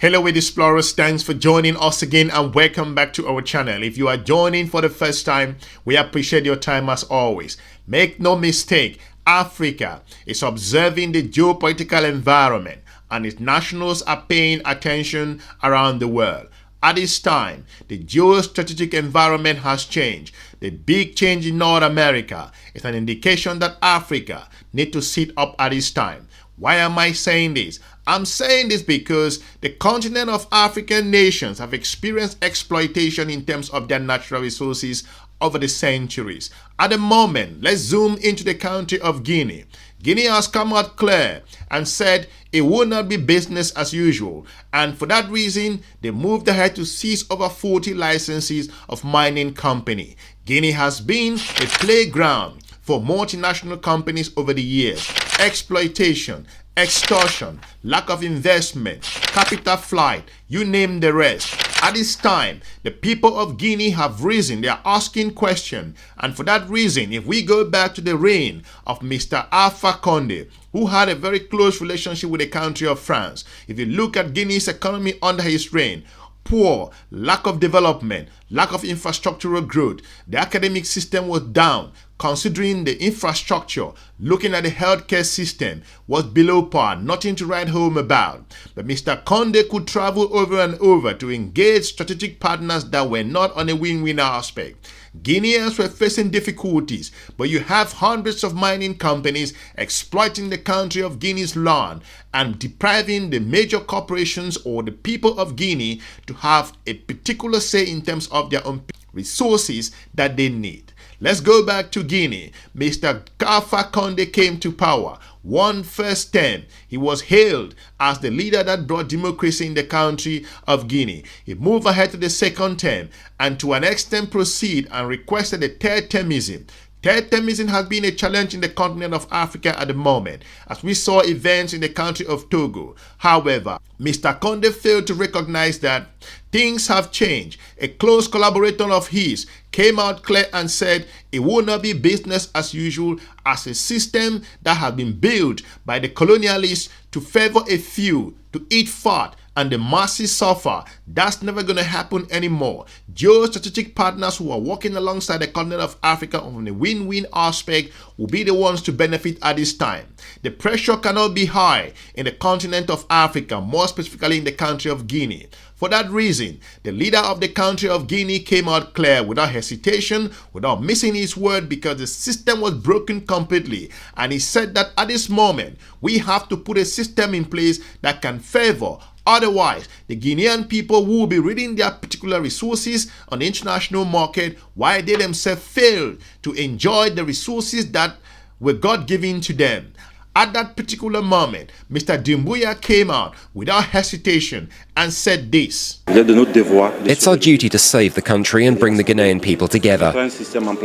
Hello EDUSPLORERs, thanks for joining us again and welcome back to our channel. If you are joining for the first time, we appreciate your time as always. Make no mistake, Africa is observing the geopolitical environment and its nationals are paying attention around the world. At this time, the geostrategic environment has changed. The big change in North America is an indication that Africa needs to sit up at this time. Why am I saying this? I'm saying this because the continent of African nations have experienced exploitation in terms of their natural resources over the centuries. At the moment, let's zoom into the country of Guinea. Guinea has come out clear and said it will not be business as usual, and for that reason, they moved ahead to seize over 40 licenses of mining company. Guinea has been a playground for multinational companies over the years. Exploitation, extortion, lack of investment, capital flight, you name the rest. At this time, the people of Guinea have risen. They are asking questions. And for that reason, if we go back to the reign of Mr. Alpha Condé, who had a very close relationship with the country of France, if you look at Guinea's economy under his reign, poor, lack of development, lack of infrastructural growth, the academic system was down, considering the infrastructure, looking at the healthcare system was below par, nothing to write home about. But Mr. Condé could travel over and over to engage strategic partners that were not on a win-win aspect. Guineans were facing difficulties, but you have hundreds of mining companies exploiting the country of Guinea's land and depriving the major corporations or the people of Guinea to have a particular say in terms of their own resources that they need. Let's go back to Guinea. Mr. Alpha Condé came to power. One first term, he was hailed as the leader that brought democracy in the country of Guinea. He moved ahead to the second term and to an extent proceed and requested a third termism. Third termism has been a challenge in the continent of Africa at the moment, as we saw events in the country of Togo. However, Mr. Condé failed to recognize that things have changed. A close collaborator of his came out clear and said it will not be business as usual as a system that has been built by the colonialists to favor a few, to eat fat, and the masses suffer. That's never going to happen anymore. Geostrategic partners who are working alongside the continent of Africa on a win-win aspect will be the ones to benefit at this time. The pressure cannot be high in the continent of Africa, more specifically in the country of Guinea. For that reason, the leader of the country of Guinea came out clear without hesitation, without missing his word, because the system was broken completely. And he said that at this moment, we have to put a system in place that can favor. Otherwise, the Guinean people will be reading their particular resources on the international market while they themselves fail to enjoy the resources that were God-given to them. At that particular moment, Mr. Doumbouya came out without hesitation and said this: It's our duty to save the country and bring the Ghanaian people together.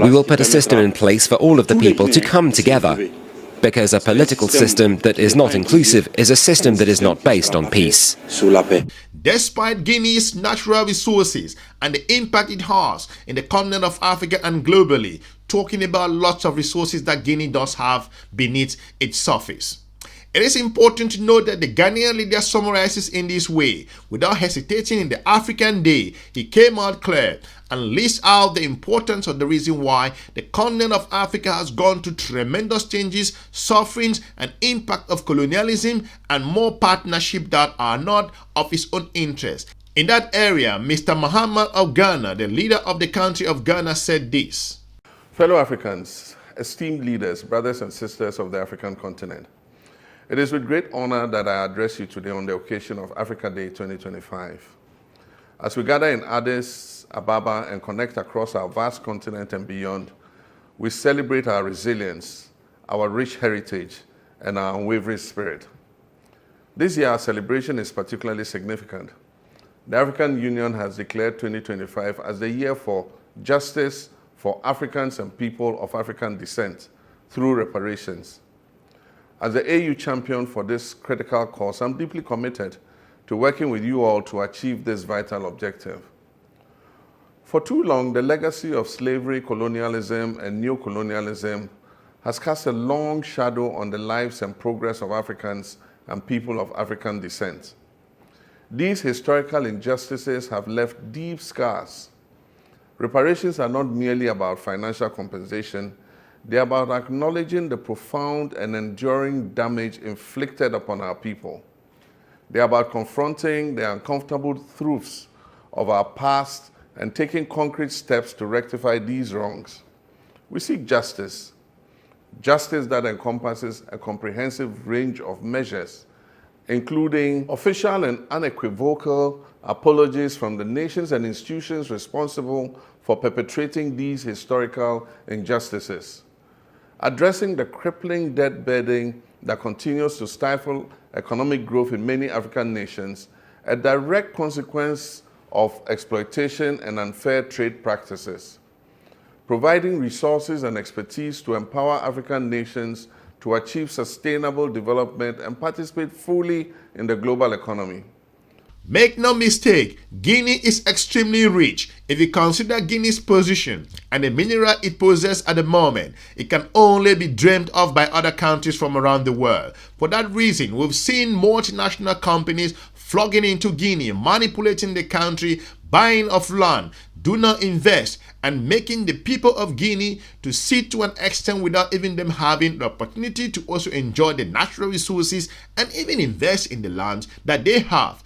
We will put a system in place for all of the people to come together, because a political system that is not inclusive is a system that is not based on peace. Despite Guinea's natural resources and the impact it has in the continent of Africa and globally, talking about lots of resources that Guinea does have beneath its surface. It is important to note that the Ghanaian leader summarizes in this way. Without hesitating, in the African Day, he came out clear and lists out the importance of the reason why the continent of Africa has gone through tremendous changes, sufferings, and impact of colonialism and more partnership that are not of his own interest. In that area, Mr. Muhammad of Ghana, the leader of the country of Ghana, said this: Fellow Africans, esteemed leaders, brothers and sisters of the African continent, it is with great honor that I address you today on the occasion of Africa Day 2025. As we gather in Addis Ababa and connect across our vast continent and beyond, we celebrate our resilience, our rich heritage, and our unwavering spirit. This year, our celebration is particularly significant. The African Union has declared 2025 as the year for justice for Africans and people of African descent through reparations. As the AU champion for this critical cause, I'm deeply committed to working with you all to achieve this vital objective. For too long, the legacy of slavery, colonialism, and neocolonialism has cast a long shadow on the lives and progress of Africans and people of African descent. These historical injustices have left deep scars. Reparations are not merely about financial compensation, they are about acknowledging the profound and enduring damage inflicted upon our people. They are about confronting the uncomfortable truths of our past and taking concrete steps to rectify these wrongs. We seek justice, justice that encompasses a comprehensive range of measures, including official and unequivocal apologies from the nations and institutions responsible for perpetrating these historical injustices, addressing the crippling debt burden that continues to stifle economic growth in many African nations, a direct consequence of exploitation and unfair trade practices, providing resources and expertise to empower African nations to achieve sustainable development and participate fully in the global economy. Make no mistake, Guinea is extremely rich. If you consider Guinea's position and the mineral it possesses at the moment, it can only be dreamed of by other countries from around the world. For that reason, we've seen multinational companies flocking into Guinea, manipulating the country, buying of land, do not invest, and making the people of Guinea to sit to an extent without even them having the opportunity to also enjoy the natural resources and even invest in the lands that they have.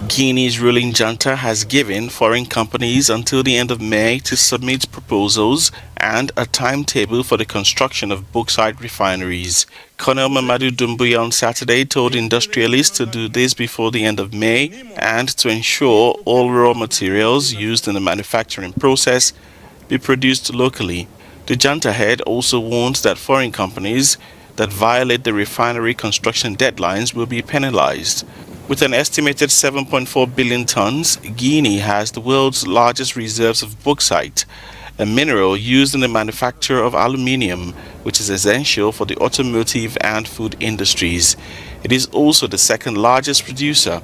Guinea's ruling junta has given foreign companies until the end of May to submit proposals and a timetable for the construction of bauxite refineries. Colonel Mamadou Doumbouya on Saturday told industrialists to do this before the end of May and to ensure all raw materials used in the manufacturing process be produced locally. The junta head also warned that foreign companies that violate the refinery construction deadlines will be penalized. With an estimated 7.4 billion tons, Guinea has the world's largest reserves of bauxite, a mineral used in the manufacture of aluminium, which is essential for the automotive and food industries. It is also the second largest producer.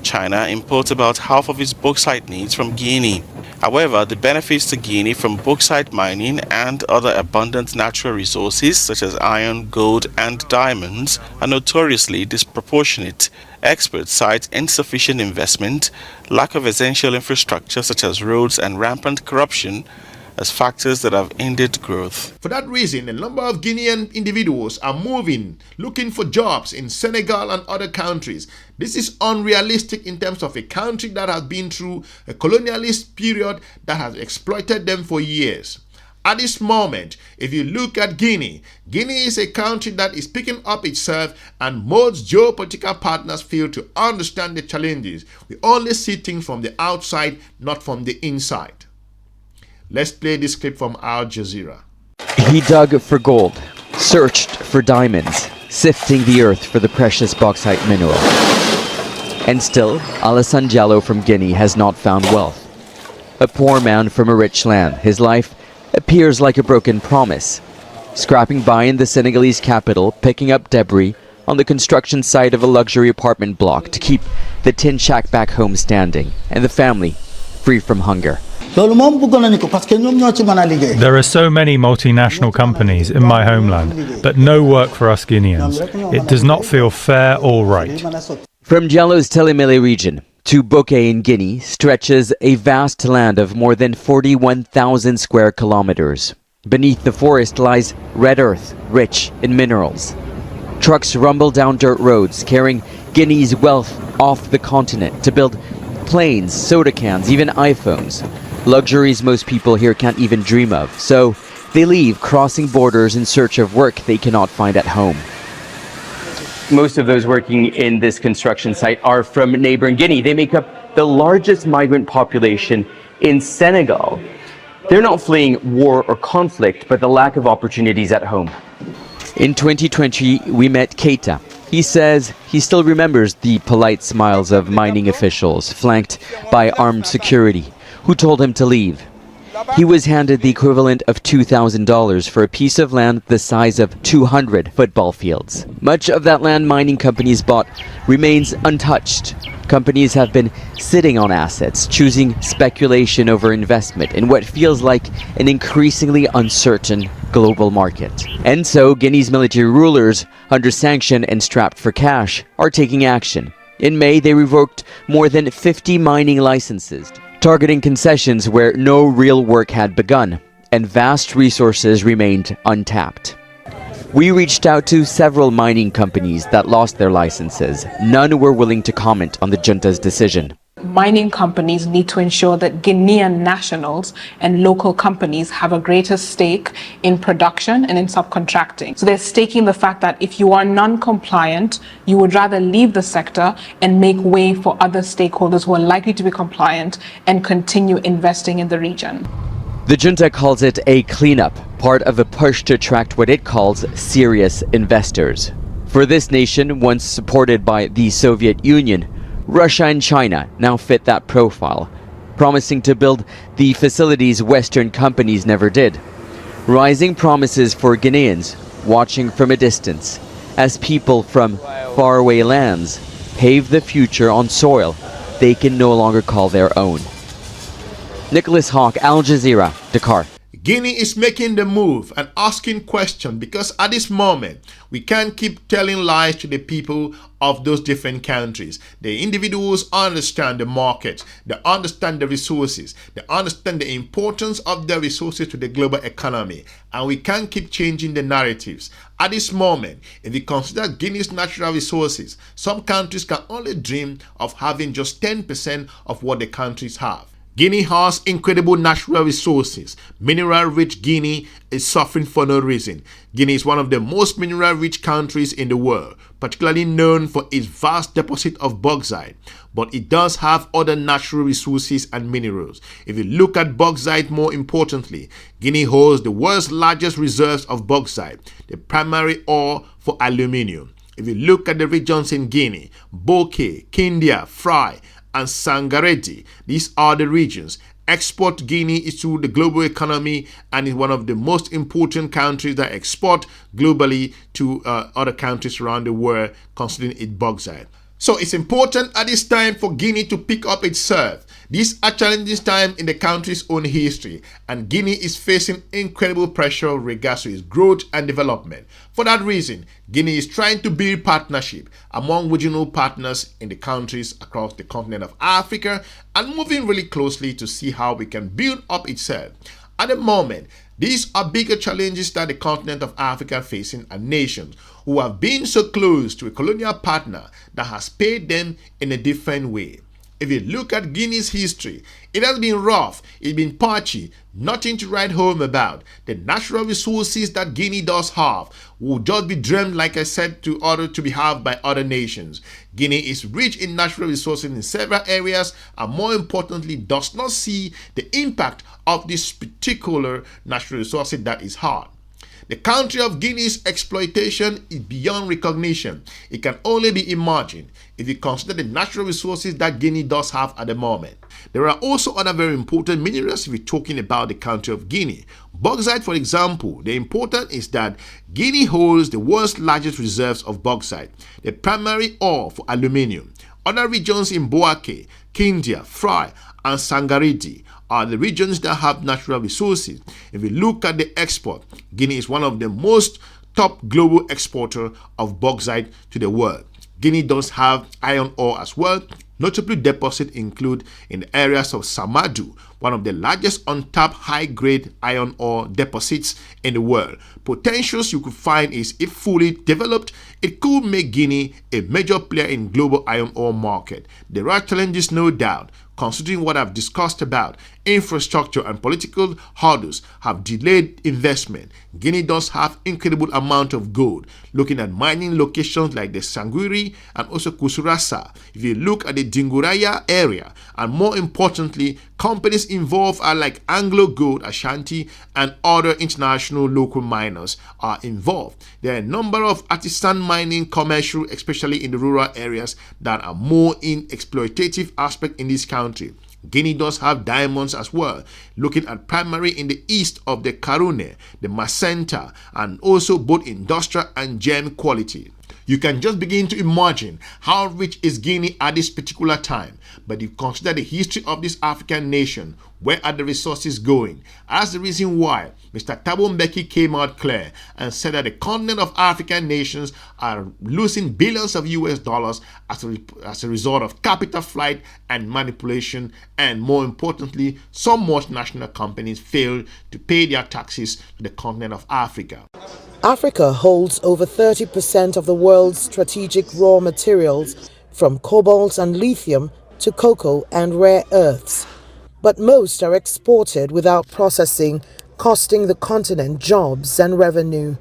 China imports about half of its bauxite needs from Guinea. However, the benefits to Guinea from bauxite mining and other abundant natural resources such as iron, gold, and diamonds are notoriously disproportionate. Experts cite insufficient investment, lack of essential infrastructure such as roads, and rampant corruption as factors that have hindered growth. For that reason, a number of Guinean individuals are moving, looking for jobs in Senegal and other countries. This is unrealistic in terms of a country that has been through a colonialist period that has exploited them for years. At this moment, if you look at Guinea, Guinea is a country that is picking up itself, and most geopolitical partners fail to understand the challenges. We only see things from the outside, not from the inside. Let's play this clip from Al Jazeera. He dug for gold, searched for diamonds, sifting the earth for the precious bauxite mineral. And still, Alassane Diallo from Guinea has not found wealth. A poor man from a rich land, his life appears like a broken promise. Scrapping by in the Senegalese capital, picking up debris on the construction site of a luxury apartment block to keep the tin shack back home standing and the family free from hunger. There are so many multinational companies in my homeland, but no work for us Guineans. It does not feel fair or right. From Diallo's Télémélé region to Bokeh in Guinea stretches a vast land of more than 41,000 square kilometers. Beneath the forest lies red earth, rich in minerals. Trucks rumble down dirt roads, carrying Guinea's wealth off the continent to build planes, soda cans, even iPhones. Luxuries most people here can't even dream of, so they leave, crossing borders in search of work they cannot find at home. Most of those working in this construction site are from neighboring Guinea. They make up the largest migrant population in Senegal. They're not fleeing war or conflict, but the lack of opportunities at home. In 2020, we met Keita. He says he still remembers the polite smiles of mining officials, flanked by armed security, who told him to leave. He was handed the equivalent of $2,000 for a piece of land the size of 200 football fields. Much of that land mining companies bought remains untouched. Companies have been sitting on assets, choosing speculation over investment in what feels like an increasingly uncertain global market. And so Guinea's military rulers, under sanction and strapped for cash, are taking action. In May, they revoked more than 50 mining licenses, targeting concessions where no real work had begun, and vast resources remained untapped. We reached out to several mining companies that lost their licenses. None were willing to comment on the junta's decision. Mining companies need to ensure that Guinean nationals and local companies have a greater stake in production and in subcontracting. So they're staking the fact that if you are non-compliant, you would rather leave the sector and make way for other stakeholders who are likely to be compliant and continue investing in the region. The junta calls it a cleanup, part of a push to attract what it calls serious investors. For this nation, once supported by the Soviet Union, Russia and China now fit that profile, promising to build the facilities Western companies never did. Rising promises for Guineans, watching from a distance, as people from faraway lands pave the future on soil they can no longer call their own. Nicholas Hawk, Al Jazeera, Dakar. Guinea is making the move and asking questions because at this moment, we can't keep telling lies to the people of those different countries. The individuals understand the market, they understand the resources, they understand the importance of the resources to the global economy, and we can't keep changing the narratives. At this moment, if we consider Guinea's natural resources, some countries can only dream of having just 10% of what the countries have. Guinea has incredible natural resources. Mineral-rich Guinea is suffering for no reason. Guinea is one of the most mineral-rich countries in the world, particularly known for its vast deposit of bauxite. But it does have other natural resources and minerals. If you look at bauxite more importantly, Guinea holds the world's largest reserves of bauxite, the primary ore for aluminium. If you look at the regions in Guinea, Bokeh, Kindia, Fry, and Sangaredi, these are the regions. Export Guinea is to the global economy and is one of the most important countries that export globally to other countries around the world, considering its bauxite. So it's important at this time for Guinea to pick up its serve. These are challenging times in the country's own history, and Guinea is facing incredible pressure with regards to its growth and development. For that reason, Guinea is trying to build partnership among regional partners in the countries across the continent of Africa and moving really closely to see how we can build up itself. At the moment, these are bigger challenges that the continent of Africa facing, and nations who have been so close to a colonial partner that has paid them in a different way. If you look at Guinea's history, it has been rough, it's been patchy, nothing to write home about. The natural resources that Guinea does have will just be dreamed, like I said, to be had by other nations. Guinea is rich in natural resources in several areas, and more importantly, does not see the impact of this particular natural resources that is hard. The country of Guinea's exploitation is beyond recognition. It can only be imagined if you consider the natural resources that Guinea does have at the moment. There are also other very important minerals if you're talking about the country of Guinea. Bauxite, for example, the important is that Guinea holds the world's largest reserves of bauxite, the primary ore for aluminium. Other regions in Bokeh, Kindia, Fry, and Sangaredi are the regions that have natural resources. If we look at the export, Guinea is one of the most top global exporter of bauxite to the world. Guinea does have iron ore as well. Notably, deposits include in the areas of Samadu, one of the largest untapped high-grade iron ore deposits in the world. Potentials you could find is, if fully developed, it could make Guinea a major player in global iron ore market. There are challenges, no doubt, considering what I've discussed about infrastructure and political hurdles have delayed investment. Guinea does have incredible amount of gold. Looking at mining locations like the Sanguiri and also Kusurasa, if you look at the Dinguraya area, and more importantly, companies involved are like Anglo Gold, Ashanti, and other international local miners are involved. There are a number of artisan mining, commercial, especially in the rural areas, that are more in exploitative aspect in this country. Guinea does have diamonds as well, looking at primary in the east of the Karune, the Macenta, and also both industrial and gem quality. You can just begin to imagine how rich is Guinea at this particular time, but if you consider the history of this African nation, Where are the resources going? That's the reason why Mr. Thabo Mbeki came out clear and said that the continent of African nations are losing billions of US dollars as a result of capital flight and manipulation, and more importantly, some multinational companies fail to pay their taxes to the continent of Africa. Africa holds over 30% of the world's strategic raw materials, from cobalt and lithium to cocoa and rare earths. But most are exported without processing, costing the continent jobs and revenue.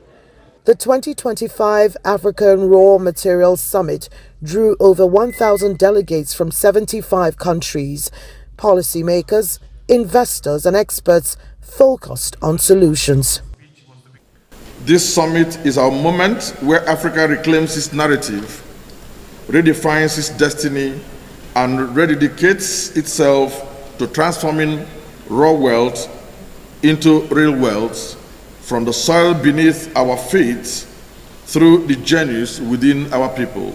The 2025 African Raw Materials Summit drew over 1,000 delegates from 75 countries. Policymakers, investors and experts focused on solutions. This summit is our moment where Africa reclaims its narrative, redefines its destiny, and rededicates itself to transforming raw wealth into real wealth from the soil beneath our feet through the journeys within our people.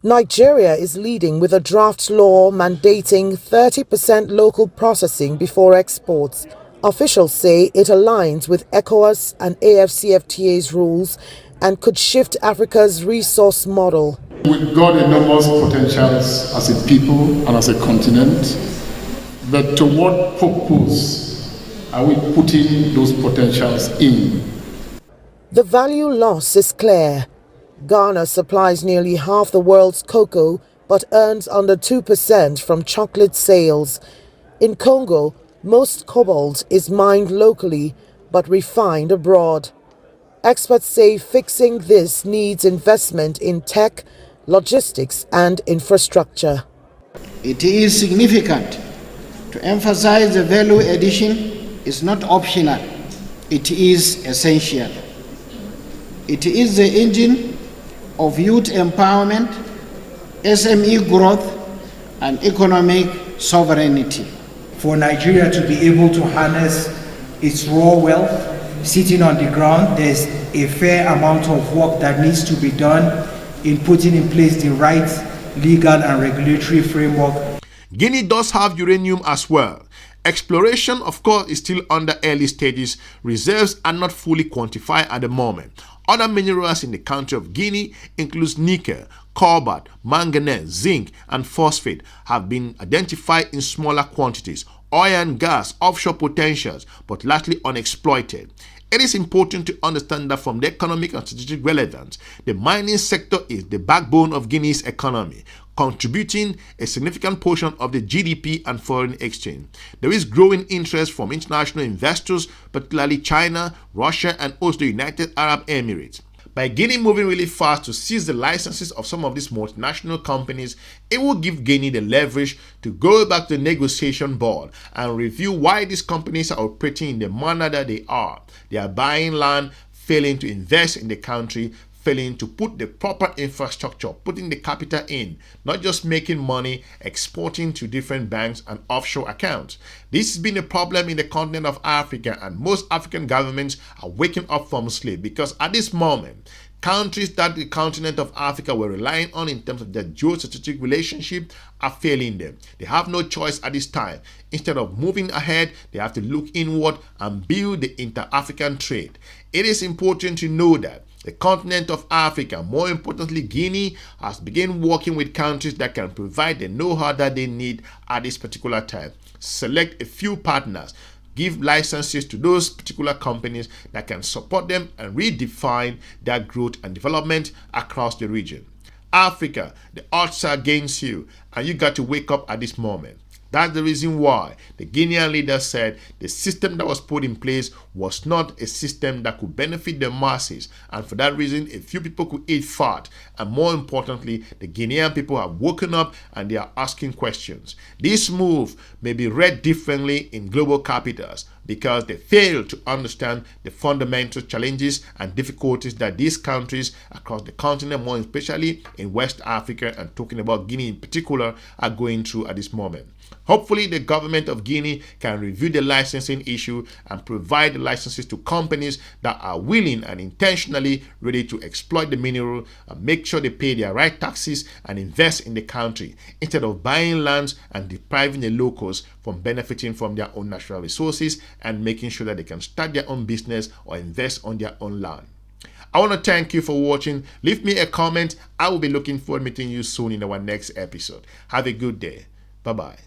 Nigeria is leading with a draft law mandating 30% local processing before exports. Officials say it aligns with ECOWAS and AFCFTA's rules and could shift Africa's resource model. We've got enormous potentials as a people and as a continent, but to what purpose are we putting those potentials in? The value loss is clear. Ghana supplies nearly half the world's cocoa but earns under 2% from chocolate sales. In Congo, most cobalt is mined locally but refined abroad. Experts say fixing this needs investment in tech, logistics and infrastructure. It is significant to emphasize the value addition is not optional, it is essential. It is the engine of youth empowerment, SME growth and economic sovereignty. For Nigeria to be able to harness its raw wealth sitting on the ground, there's a fair amount of work that needs to be done in putting in place the right legal and regulatory framework. Guinea does have uranium as well. Exploration, of course, is still under early stages. Reserves are not fully quantified at the moment. Other minerals in the country of Guinea includes nickel, cobalt, manganese, zinc, and phosphate have been identified in smaller quantities. Oil and gas, offshore potentials, but largely unexploited. It is important to understand that from the economic and strategic relevance, the mining sector is the backbone of Guinea's economy, contributing a significant portion of the GDP and foreign exchange. There is growing interest from international investors, particularly China, Russia, and also the United Arab Emirates. By Guinea moving really fast to seize the licenses of some of these multinational companies, it will give Guinea the leverage to go back to the negotiation board and review why these companies are operating in the manner that they are. They are buying land, failing to invest in the country, failing to put the proper infrastructure, putting the capital in, not just making money, exporting to different banks and offshore accounts. This has been a problem in the continent of Africa, and most African governments are waking up from sleep because at this moment, countries that the continent of Africa were relying on in terms of their geostrategic relationship are failing them. They have no choice at this time. Instead of moving ahead, they have to look inward and build the inter-African trade. It is important to know that the continent of Africa, more importantly Guinea, has begun working with countries that can provide the know-how that they need at this particular time. Select a few partners, give licenses to those particular companies that can support them and redefine their growth and development across the region. Africa, the odds are against you, and you got to wake up at this moment. That's the reason why the Guinean leader said the system that was put in place was not a system that could benefit the masses, and for that reason a few people could eat fat. And more importantly, the Guinean people have woken up and they are asking questions. This move may be read differently in global capitals because they fail to understand the fundamental challenges and difficulties that these countries across the continent, more especially in West Africa and talking about Guinea in particular, are going through at this moment. Hopefully, the government of Guinea can review the licensing issue and provide the licenses to companies that are willing and intentionally ready to exploit the mineral and make sure they pay their right taxes and invest in the country instead of buying lands and depriving the locals from benefiting from their own natural resources and making sure that they can start their own business or invest on their own land. I want to thank you for watching. Leave me a comment. I will be looking forward to meeting you soon in our next episode. Have a good day. Bye-bye.